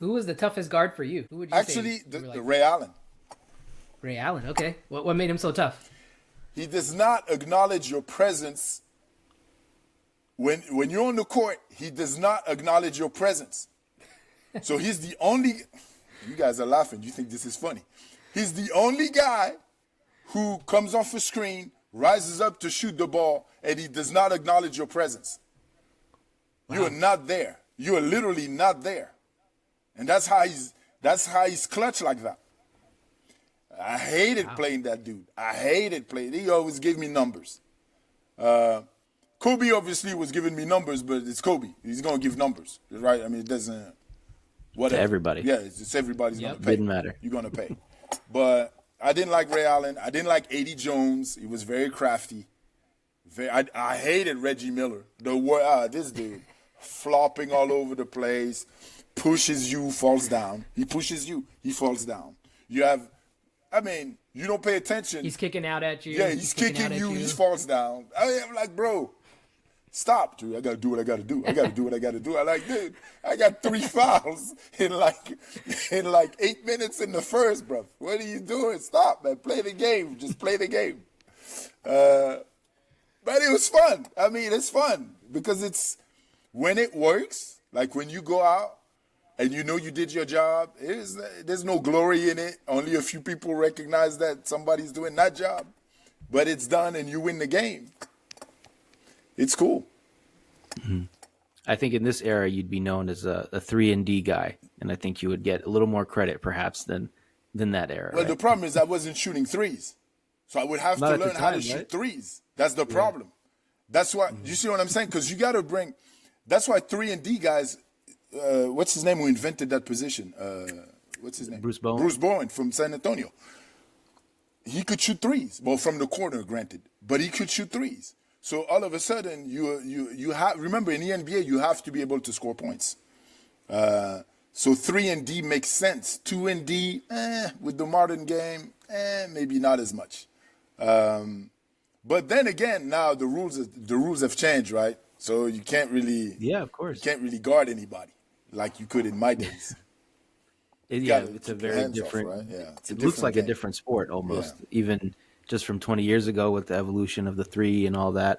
Who was the toughest guard for you? Who would you say Actually, you were the like Ray Allen. Ray Allen? Okay, what made him so tough? He does not acknowledge your presence when you're on the court. He does not acknowledge your presence. So he's the only. You guys are laughing. You think this is funny? He's the only guy who comes off a screen, rises up to shoot the ball, and he does not acknowledge your presence. Wow. You are not there. You are literally not there, and that's how he's clutch like that. I hated playing that dude. I hated playing. He always gave me numbers. Kobe obviously was giving me numbers, but it's Kobe. He's gonna give numbers, right? I mean, it doesn't. Whatever. To everybody. Yeah, it's everybody's gonna pay. Didn't matter. You're gonna pay. But I didn't like Ray Allen. I didn't like A.D. Jones. He was very crafty. I hated Reggie Miller. This dude flopping all over the place, pushes you, falls down. He pushes you, he falls down. You don't pay attention. He's kicking out at you. Yeah, he's kicking you, he falls down. I'm like, bro, stop, dude. I gotta do what I gotta do. I gotta do what I gotta do. I like, dude, I got 3 fouls in like 8 minutes in the first, bro. What are you doing? Stop, man. Play the game. Just play the game. But it was fun. I mean, it's fun because it's when it works, like when you go out and you know you did your job, there's no glory in it. Only a few people recognize that somebody's doing that job. But it's done and you win the game. It's cool. Mm-hmm. I think in this era you'd be known as a 3-and-D guy, and I think you would get a little more credit perhaps than that era. Well, right? the problem is I wasn't shooting threes. So I would have Not to at the learn how to time, shoot right? threes. That's the problem. That's why, you see what I'm saying? Because you got to bring, that's why 3-and-D guys, what's his name who invented that position? What's his name? Bruce Bowen. Bruce Bowen from San Antonio. He could shoot threes. Well, from the corner, granted. But he could shoot threes. So all of a sudden, you have, remember in the NBA, you have to be able to score points. So 3-and-D makes sense. 2-and-D, with the modern game, maybe not as much. But then again, now the rules have changed, right? So you can't really, of course, you can't really guard anybody like you could in my days. It's a very different. Off, right? Yeah, it looks like a different sport almost, even just from 20 years ago with the evolution of the 3 and all that.